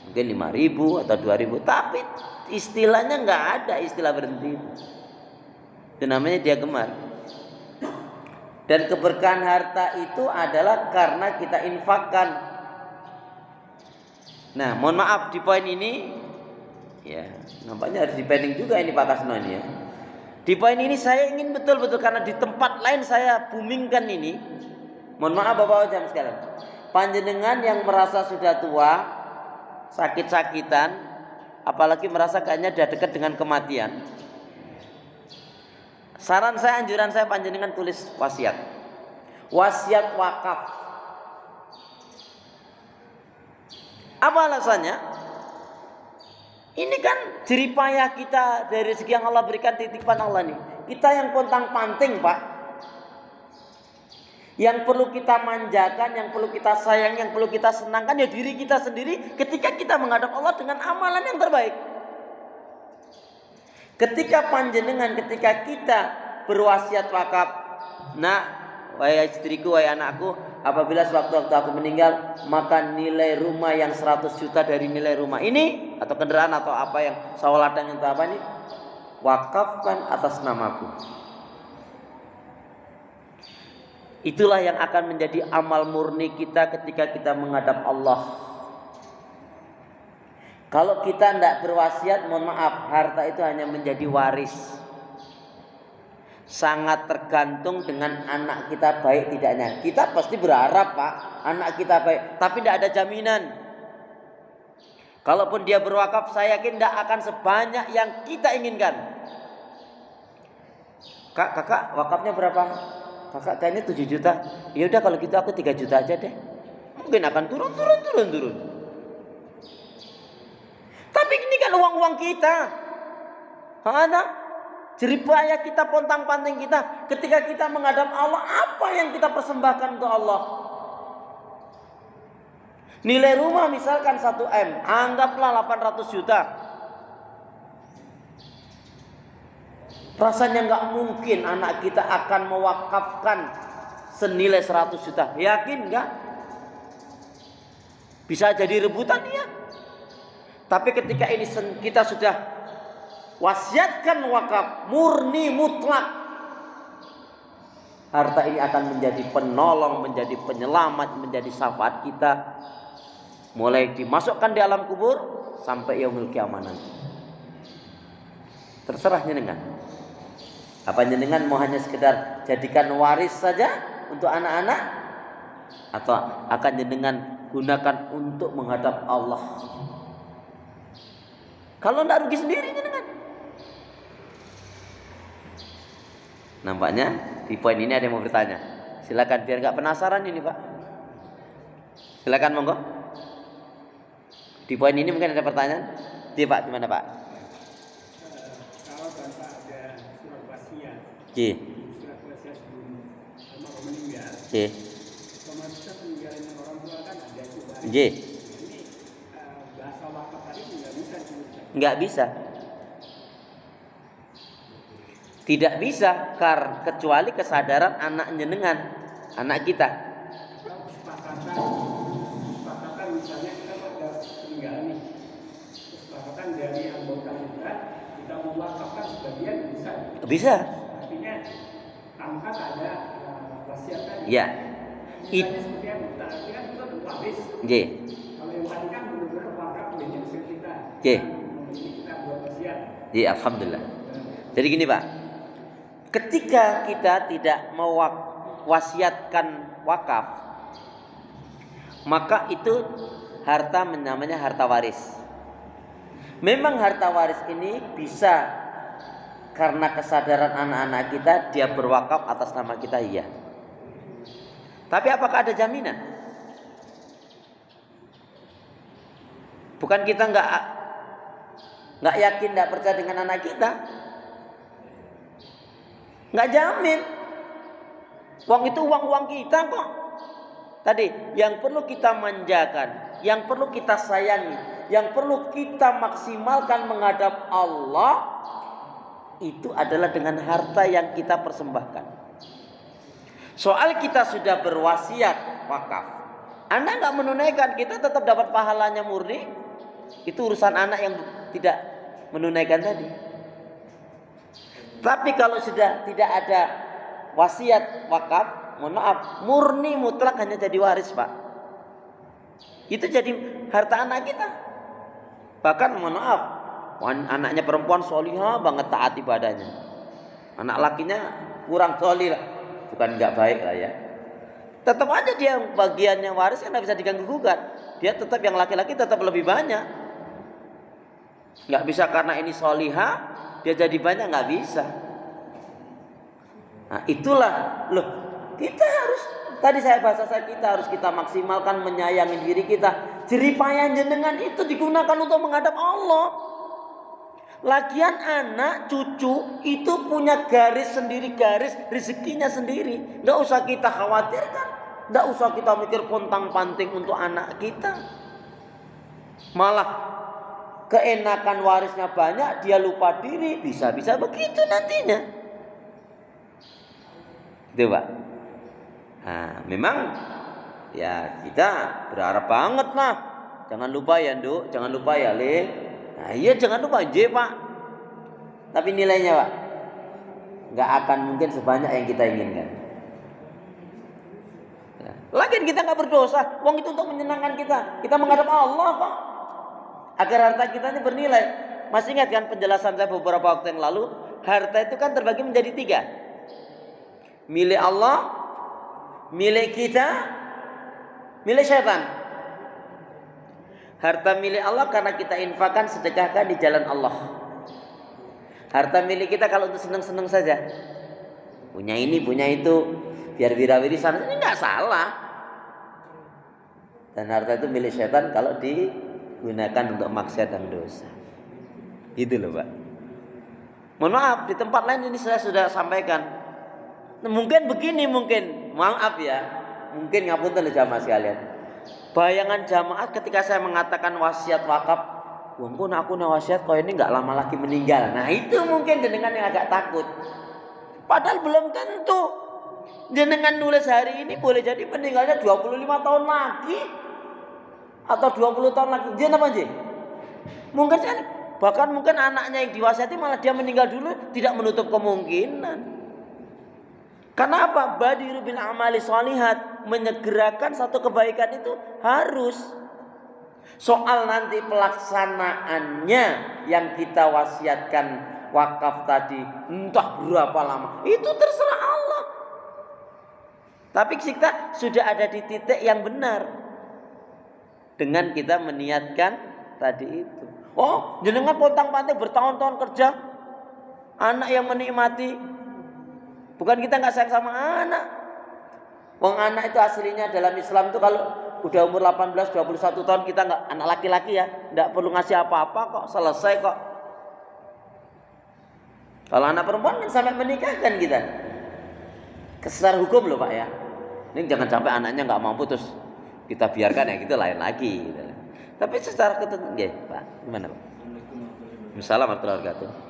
S1: Mungkin 5 ribu atau 2 ribu. Tapi istilahnya nggak ada istilah berhenti. Itu namanya dia gemar. Dan keberkahan harta itu adalah karena kita infakkan. Nah, mohon maaf di poin ini ya, nampaknya harus dipending juga ini Pak Kasno ini ya. Di poin ini saya ingin betul-betul, karena di tempat lain saya boomingkan ini. Mohon maaf Bapak Jam sekalian. Panjenengan yang merasa sudah tua, sakit-sakitan, apalagi merasa kayaknya sudah dekat dengan kematian. Saran saya, anjuran saya, panjenengan tulis wasiat. Wasiat wakaf. Apa alasannya? Ini kan jeripayah kita dari rezeki yang Allah berikan, titipan Allah nih. Kita yang pontang-panting, Pak. Yang perlu kita manjakan, yang perlu kita sayang, yang perlu kita senangkan ya diri kita sendiri ketika kita menghadap Allah dengan amalan yang terbaik. Ketika kita berwasiat wakaf, nak, wahai istriku, wahai anakku, apabila sewaktu-waktu aku meninggal, maka nilai rumah yang 100 juta dari nilai rumah ini, atau kendaraan atau apa yang sawaladang atau apa ini, wakafkan atas namaku. Itulah yang akan menjadi amal murni kita ketika kita menghadap Allah. Kalau kita tidak berwasiat, mohon maaf, harta itu hanya menjadi waris. Sangat tergantung dengan anak kita baik tidaknya. Kita pasti berharap Pak, anak kita baik, tapi tidak ada jaminan. Kalaupun dia berwakaf, saya yakin tidak akan sebanyak yang kita inginkan. Kakak wakafnya berapa? Kakak kayaknya 7 juta. Ya udah kalau gitu aku 3 juta aja deh. Mungkin akan turun. Tapi ini kan uang-uang kita. Ada jeripaya kita, pontang-panting kita. Ketika kita menghadap Allah, apa yang kita persembahkan untuk Allah? Nilai rumah misalkan 1M, anggaplah 800 juta. Rasanya nggak mungkin anak kita akan mewakafkan senilai 100 juta. Yakin nggak? Bisa jadi rebutan ya. Tapi ketika ini kita sudah wasiatkan wakaf murni mutlak, harta ini akan menjadi penolong, menjadi penyelamat, menjadi syafaat kita, mulai dimasukkan di alam kubur sampai yaumul kiamah nanti. Terserah jenengan. Apa jenengan mau hanya sekedar jadikan waris saja untuk anak-anak, atau akan jenengan gunakan untuk menghadap Allah? Kalau tidak rugi sendiri jenengan. Nampaknya di poin ini ada yang mau bertanya. Silakan, biar nggak penasaran ini Pak. Silakan monggo. Di poin ini mungkin ada pertanyaan. Iya Pak, gimana Pak?
S2: Kalau Bapak ada surat wasiat.
S1: Iya.
S2: Surat wasiat sebelum almarhum meninggal.
S1: Iya.
S2: Otomatis peninggalan orang tua kan ada juga.
S1: Iya.
S2: Ini bahasa wakaf tadi nggak bisa disebutkan.
S1: Nggak bisa. Tidak bisa kecuali kesadaran anak jenengan, anak kita.
S2: Kesepakatan misalnya kita pada peninggalan nih. Kesepakatan dari anggota kita mewakafkan sebagian bisa.
S1: Bisa.
S2: Artinya tanpa ada wasiat tadi.
S1: Ya.
S2: Misalnya seperti yang kita artikan itu waris.
S1: Iya.
S2: Kalau yang tadi kan benar-benar wakaf punya kita.
S1: Iya.
S2: Kita buat wasiat.
S1: Iya, alhamdulillah. Jadi gini Pak, ketika kita tidak mewasiatkan wakaf, maka itu harta namanya harta waris. Memang harta waris ini bisa karena kesadaran anak-anak kita dia berwakaf atas nama kita, iya. Tapi apakah ada jaminan? Bukan kita nggak yakin, nggak percaya dengan anak kita, nggak jamin. Uang itu uang kita kok. Tadi yang perlu kita manjakan, yang perlu kita sayangi, yang perlu kita maksimalkan menghadap Allah itu adalah dengan harta yang kita persembahkan. Soal kita sudah berwasiat wakaf, anak nggak menunaikan, kita tetap dapat pahalanya murni. Itu urusan anak yang tidak menunaikan tadi. Tapi kalau sudah tidak ada wasiat wakaf, mohon maaf, murni mutlak hanya jadi waris, Pak. Itu jadi harta anak kita. Bahkan mohon maaf, anaknya perempuan solihah banget, taat ibadahnya. Anak lakinya kurang solih lah, bukan nggak baik lah ya. Tetap aja dia bagiannya waris kan nggak bisa diganggu gugat. Dia tetap yang laki-laki tetap lebih banyak. Nggak bisa karena ini solihah dia jadi banyak, nggak bisa. Nah itulah loh, kita harus, tadi kita harus kita maksimalkan menyayangi diri kita. Jeripayah jenengan itu digunakan untuk menghadap Allah. Lagian anak cucu itu punya garis sendiri, garis rezekinya sendiri. Nggak usah kita khawatirkan, nggak usah kita mikir pontang-panting untuk anak kita. Malah keenakan warisnya banyak, dia lupa diri, bisa-bisa begitu nantinya. Itu Pak. Nah, memang ya kita berharap banget lah. Jangan lupa ya Nduk, jangan lupa ya Le. Nah iya jangan lupa J Pak. Tapi nilainya Pak nggak akan mungkin sebanyak yang kita inginkan. Ya. Lagian kita nggak berdosa, uang itu untuk menyenangkan kita. Kita menghadap Allah Pak. Agar harta kita ini bernilai. Masih ingat kan penjelasan saya beberapa waktu yang lalu? Harta itu kan terbagi menjadi 3. Milik Allah, milik kita, milik syaitan. Harta milik Allah karena kita infakkan, sedekahkan di jalan Allah. Harta milik kita kalau untuk senang-senang saja, punya ini, punya itu, biar wirawirisan, ini nggak salah. Dan harta itu milik syaitan kalau digunakan untuk maksiat dan dosa. Itu loh Pak. Mohon maaf, di tempat lain ini saya sudah sampaikan. Mungkin begini, maaf ya, mungkin ngapunten jamaah sekalian. Bayangan jamaah ketika saya mengatakan wasiat wakaf, ampun aku wasiat kok ini nggak lama lagi meninggal. Nah itu mungkin jenengan yang agak takut. Padahal belum tentu. Jenengan nulis hari ini boleh jadi meninggalnya 25 tahun lagi atau 20 tahun lagi. Jangan apa aja? Mungkin kan, bahkan mungkin anaknya yang diwasiati malah dia meninggal dulu, tidak menutup kemungkinan. Kenapa? Badiru bil amali sholihat, menyegerakan satu kebaikan itu harus. Soal nanti pelaksanaannya yang kita wasiatkan wakaf tadi entah berapa lama, itu terserah Allah. Tapi kita sudah ada di titik yang benar dengan kita meniatkan tadi itu. Oh, jenengan pontang-panting bertahun-tahun kerja, anak yang menikmati. Bukan kita nggak sayang sama anak. Wong anak itu aslinya dalam Islam itu kalau udah umur 18, 21 tahun kita nggak, anak laki-laki ya, nggak perlu ngasih apa-apa kok, selesai kok. Kalau anak perempuan kan sampai menikah kan kita. Secara hukum loh Pak ya. Ini jangan sampai anaknya nggak mampu terus kita biarkan ya, gitu lain lagi. Gitu. Tapi secara ketentuan, ya Pak, gimana Pak? Assalamualaikum warahmatullahi wabarakatuh.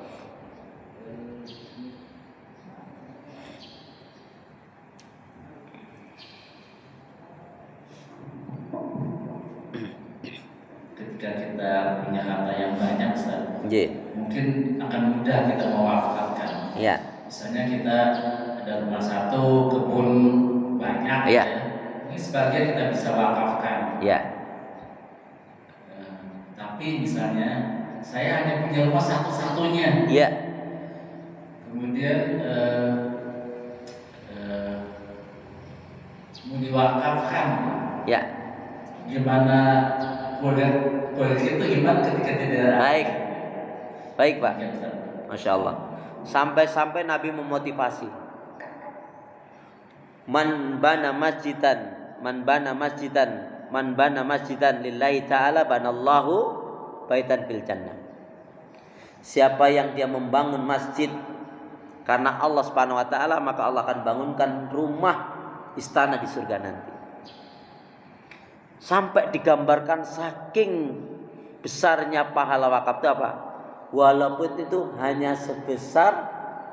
S3: Ketika kita punya harta yang banyak, Ustaz,
S1: mungkin
S3: akan mudah kita mewakafkan.
S1: Ya.
S3: Misalnya kita ada rumah satu, kebun banyak,
S1: ya.
S3: Ini sebagian kita bisa wakafkan.
S1: Ya.
S3: Tapi misalnya saya hanya punya rumah satu-satunya.
S1: Ya.
S3: Kemudian mau diwakafkan.
S1: Ya.
S3: Gimana boleh Polisi itu iman ketika tidak.
S1: Baik Pak.
S3: Ya, Ustaz.
S1: Masya Allah. Sampai-sampai Nabi memotivasi. Man bana masjidan lillahi ta'ala banallahu baitan fil jannah. Siapa yang dia membangun masjid karena Allah Subhanahu wa taala, maka Allah akan bangunkan rumah istana di surga nanti. Sampai digambarkan saking besarnya pahala wakaf itu apa? Walaupun itu hanya sebesar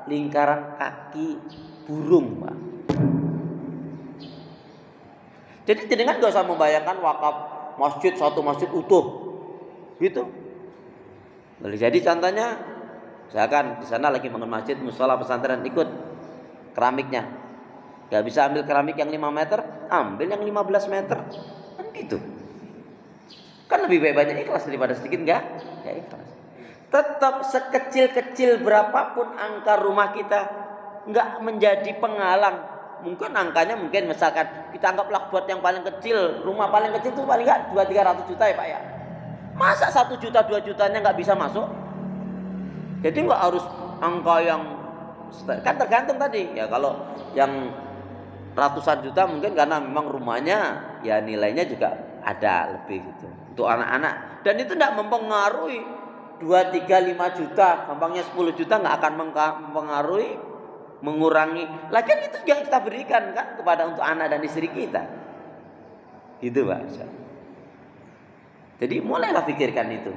S1: lingkaran kaki burung, Pak. Jadi jenengan gak usah membayangkan wakaf masjid, satu masjid utuh, gitu. Boleh jadi contohnya, misalkan di sana lagi bangun masjid, musola pesantren, ikut keramiknya. Gak bisa ambil keramik yang 5 meter, ambil yang 15 meter, kan gitu. Kan lebih baik banyak ikhlas daripada sedikit enggak ikhlas. Tetap sekecil-kecil berapapun angka rumah kita, enggak menjadi penghalang. Mungkin angkanya misalkan kita anggaplah buat yang paling kecil, rumah paling kecil itu paling enggak 200-300 juta ya Pak ya. Masa 1 juta 2 jutanya enggak bisa masuk? Jadi enggak harus angka yang, kan tergantung tadi ya. Kalau yang ratusan juta mungkin karena memang rumahnya ya nilainya juga ada lebih gitu untuk anak-anak, dan itu enggak mempengaruhi 2, 3, 5 juta, gampangnya 10 juta enggak akan mempengaruhi, mengurangi. Lagian itu juga kita berikan kan kepada untuk anak dan istri kita. Gitu Pak. Jadi mulailah pikirkan itu.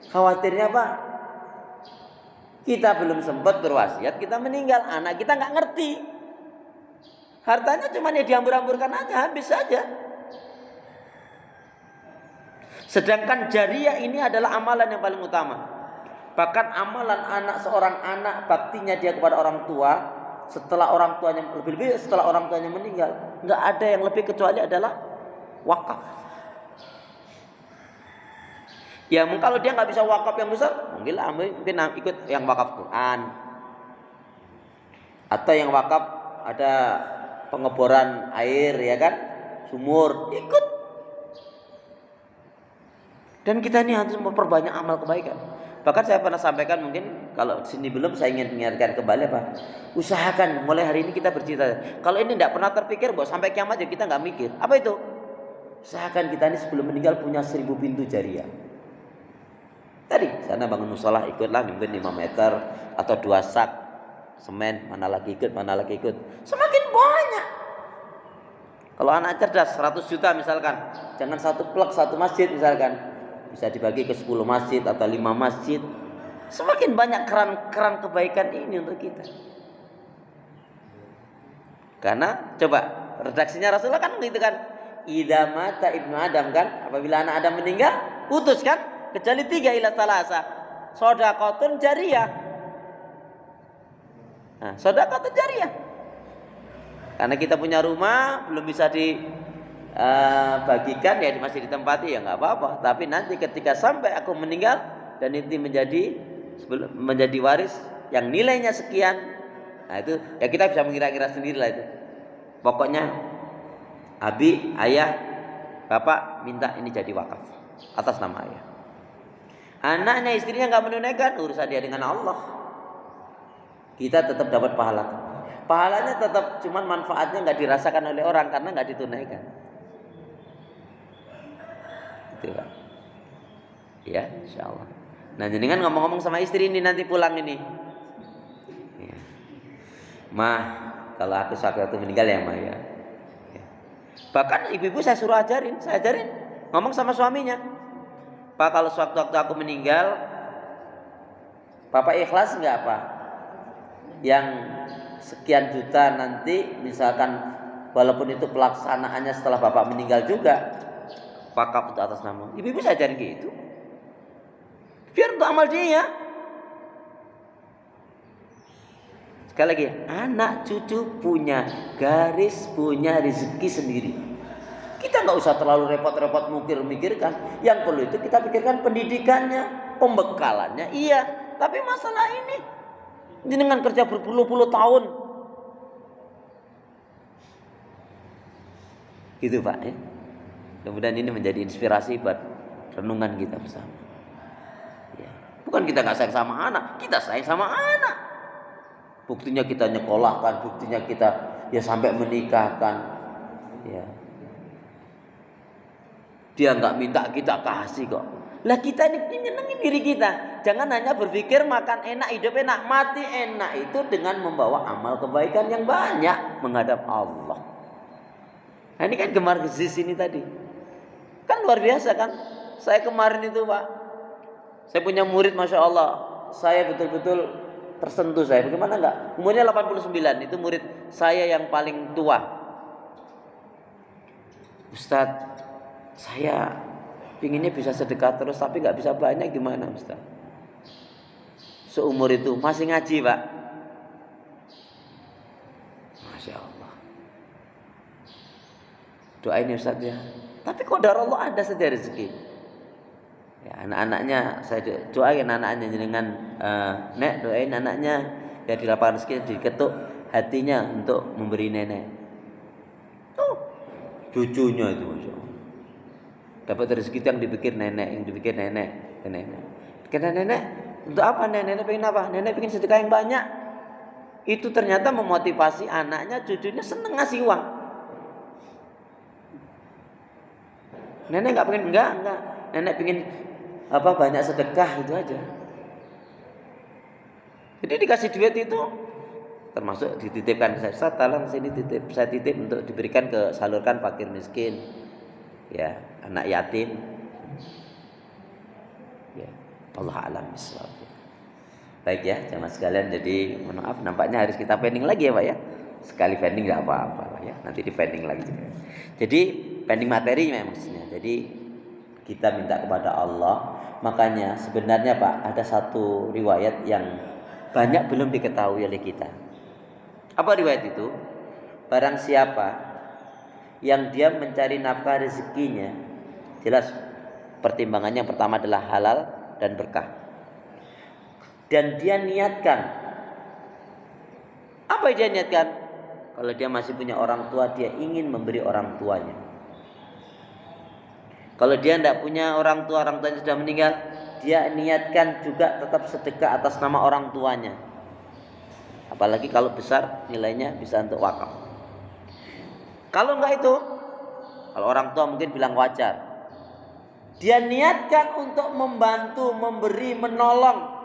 S1: Khawatirnya Pak, kita belum sempat berwasiat, kita meninggal, anak kita nggak ngerti. Hartanya cuma ya diambur-amburkan aja, habis saja. Sedangkan jariah ini adalah amalan yang paling utama. Bahkan amalan seorang anak, baktinya dia kepada orang tua setelah orang tuanya, lebih-lebih setelah orang tuanya meninggal, nggak ada yang lebih kecuali adalah wakaf. Ya kalau dia nggak bisa wakaf yang besar, mungkin ikut yang wakaf Quran, atau yang wakaf ada pengeboran air ya kan, sumur, ikut. Dan kita ini harus memperbanyak amal kebaikan. Bahkan saya pernah sampaikan, mungkin kalau sini belum, saya ingin mengingatkan kembali Pak. Usahakan mulai hari ini kita bercita. Kalau ini tidak pernah terpikir, bahwa sampai kiamat aja kita nggak mikir. Apa itu? Usahakan kita ini sebelum meninggal punya 1000 pintu jariah. Tadi sana bangun musola, ikutlah mungkin 5 meter atau 2 sak semen, mana lagi ikut. Semakin banyak. Kalau anak cerdas 100 juta misalkan, jangan satu plek satu masjid misalkan, bisa dibagi ke 10 masjid atau 5 masjid. Semakin banyak keran kebaikan ini untuk kita. Karena coba redaksinya Rasulullah kan gitu kan, idza mata ibnu Adam kan, apabila anak Adam meninggal putus kan, kecuali 3 ila salasa, shadaqatun jariyah. Nah, shadaqatun jariyah. Karena kita punya rumah belum bisa bagikan ya, masih ditempati ya nggak apa-apa. Tapi nanti ketika sampai aku meninggal dan itu menjadi waris yang nilainya sekian, nah itu ya kita bisa mengira-kira sendiri lah itu. Pokoknya abi, ayah, bapak minta ini jadi wakaf atas nama ayah. Anaknya, istrinya nggak menunaikan, urusan dia dengan Allah. Kita tetap dapat pahala. Pahalanya tetap, cuman manfaatnya nggak dirasakan oleh orang karena nggak ditunaikan. Itu Pak. Ya, insyaallah. Nah, jenengan ngomong-ngomong sama istri ini nanti pulang ini. Ya. Mah, kalau aku suatu meninggal ya Mah ya. Bahkan ibu-ibu saya suruh ajarin ngomong sama suaminya. Pak, kalau sewaktu-waktu aku meninggal, Bapak ikhlas enggak Pak? Yang sekian juta nanti misalkan, walaupun itu pelaksanaannya setelah Bapak meninggal juga, wakaf itu atas nama. Ibu-ibu saya ajarin gitu. Biar untuk amal dia. Sekali lagi, anak cucu punya garis, punya rezeki sendiri. Kita nggak usah terlalu repot-repot mikirkan. Yang perlu itu kita pikirkan pendidikannya, pembekalannya. Iya, tapi masalah ini dengan kerja berpuluh-puluh tahun, gitu Pak ya. Kemudian ini menjadi inspirasi buat renungan kita bersama. Ya. Bukan kita nggak sayang sama anak, kita sayang sama anak. Buktinya kita nyekolahkan, buktinya kita ya sampai menikahkan. Ya. Dia nggak minta kita kasih kok. Lah kita ini nyenengin diri kita. Jangan hanya berpikir makan enak, hidup enak, mati enak. Itu dengan membawa amal kebaikan yang banyak menghadap Allah. Nah, ini kan gemar zis ini tadi. Kan luar biasa kan. Saya kemarin itu Pak, saya punya murid Masya Allah. Saya betul-betul tersentuh saya. Bagaimana enggak? Umurnya 89. Itu murid saya yang paling tua. Ustadz, saya pinginnya bisa sedekah terus tapi nggak bisa banyak, gimana Ustaz? Seumur itu masih ngaji Pak. Masya Allah. Doain ya Ustaz ya. Tapi qadar Allah ada saja rezeki. Ya, anak-anaknya saya doain anak-anaknya dengan nek doain anaknya biar di lapangan rezeki diketuk hatinya untuk memberi nenek. Cucunya itu Masya Allah. Dapat rezeki yang dipikir nenek, yang dipikir nenek. Karena nenek untuk apa nenek pengen apa? Nenek pengen sedekah yang banyak. Itu ternyata memotivasi anaknya, cucunya seneng ngasih uang. Nenek nggak pengen enggak. Nenek pengen banyak sedekah itu aja. Jadi dikasih duit itu termasuk dititipkan ke saya, tolong sini titip, saya titip untuk diberikan ke salurkan fakir miskin. Ya, anak yatim. Ya, Allah alam bisawab. Baik ya, jamaah sekalian. Jadi mohon maaf, nampaknya harus kita pending lagi ya Pak ya. Sekali pending nggak apa-apa Pak ya. Nanti di pending lagi juga. Jadi pending materinya maksudnya. Jadi kita minta kepada Allah. Makanya sebenarnya Pak ada satu riwayat yang banyak belum diketahui oleh kita. Apa riwayat itu? Barang siapa yang dia mencari nafkah rezekinya, jelas pertimbangannya yang pertama adalah halal dan berkah. Dan dia niatkan, apa yang dia niatkan? Kalau dia masih punya orang tua, dia ingin memberi orang tuanya. Kalau dia tidak punya orang tuanya sudah meninggal, dia niatkan juga tetap sedekah atas nama orang tuanya. Apalagi kalau besar nilainya bisa untuk wakaf. Kalau enggak itu, kalau orang tua mungkin bilang wajar. Dia niatkan untuk membantu, memberi, menolong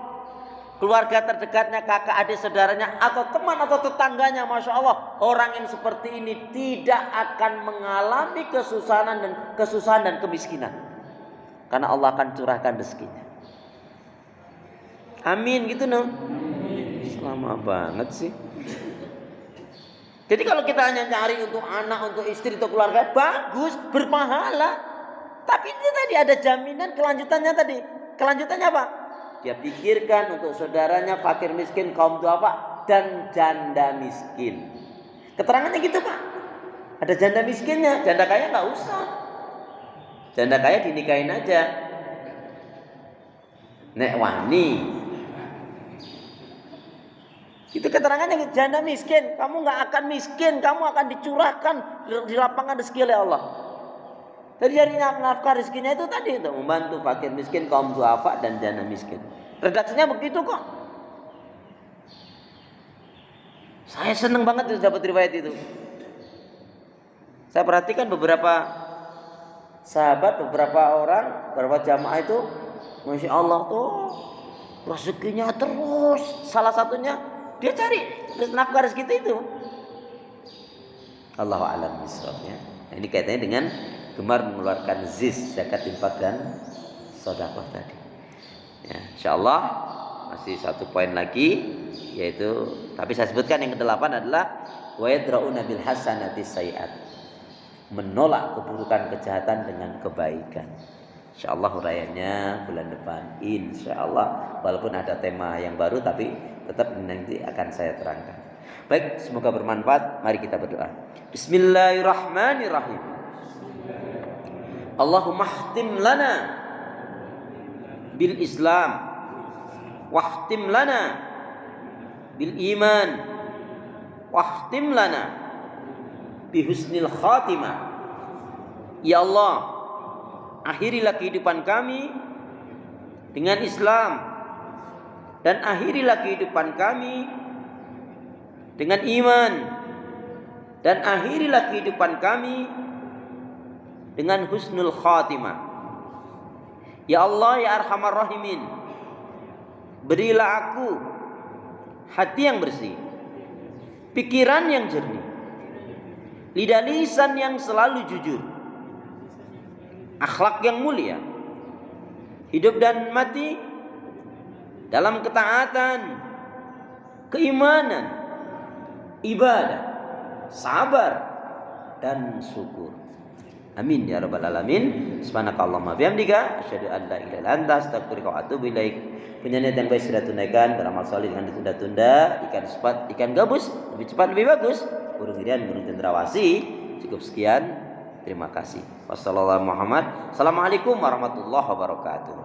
S1: keluarga terdekatnya, kakak, adik, saudaranya, atau teman atau tetangganya. Masya Allah, orang yang seperti ini tidak akan mengalami kesusahan dan kemiskinan, karena Allah akan curahkan rezekinya. Amin gitu no. Lama banget sih. Jadi kalau kita hanya cari untuk anak, untuk istri, untuk keluarga, bagus, berpahala. Tapi ini tadi ada jaminan kelanjutannya tadi. Kelanjutannya apa? Dia pikirkan untuk saudaranya, fakir miskin, kaum duafa, dan janda miskin. Keterangannya gitu Pak. Ada janda miskinnya, janda kaya nggak usah. Janda kaya dinikahin aja. Nek wani. Itu keterangannya janda miskin. Kamu nggak akan miskin, kamu akan dicurahkan di lapangan rezeki oleh Allah. Jadi dari nafkah rezekinya itu tadi untuk membantu fakir miskin, kaum duafa, dan janda miskin. Redaksinya begitu kok. Saya senang banget itu dapat riwayat itu. Saya perhatikan beberapa sahabat, beberapa orang, beberapa jamaah itu, Masya Allah tuh rezekinya terus. Salah satunya dia cari nafkah rezeki itu. Allahu a'lam bishawabnya. Nah, ini kaitannya dengan gemar mengeluarkan zakat, infak, dan sedekah tadi. Ya, insyaallah masih satu poin lagi, yaitu tapi saya sebutkan yang ke-8 adalah wa yadra'una bil hasanati sayiat. Menolak keburukan kejahatan dengan kebaikan. Insyaallah uraiannya bulan depan. Insyaallah walaupun ada tema yang baru tapi tetap nanti akan saya terangkan. Baik, semoga bermanfaat. Mari kita berdoa. Bismillahirrahmanirrahim. Allahumma khtim lana bil Islam, wahtim lana bil iman, wahtim lana bi husnil khatimah. Ya Allah, akhirilah kehidupan kami dengan Islam, dan akhirilah kehidupan kami dengan iman, dan akhirilah kehidupan kami dengan husnul khatimah. Ya Allah, ya Arhamar Rahimin, berilah aku hati yang bersih, pikiran yang jernih, lidah lisan yang selalu jujur, akhlak yang mulia, hidup dan mati dalam ketaatan, keimanan, ibadah, sabar, dan syukur. Amin ya rabbal alamin. Subhanakallahumma bihamdika asyhadu an la ilaha illa anta astaghfiruka wa atubu ilaik. Penyanyi yang baik sudah tunaikan, beramal saleh dengan ditunda-tunda, ikan gabus lebih cepat lebih bagus, burung irian burung cendrawasih. Cukup sekian, terima kasih. Wassalamualaikum warahmatullahi wabarakatuh.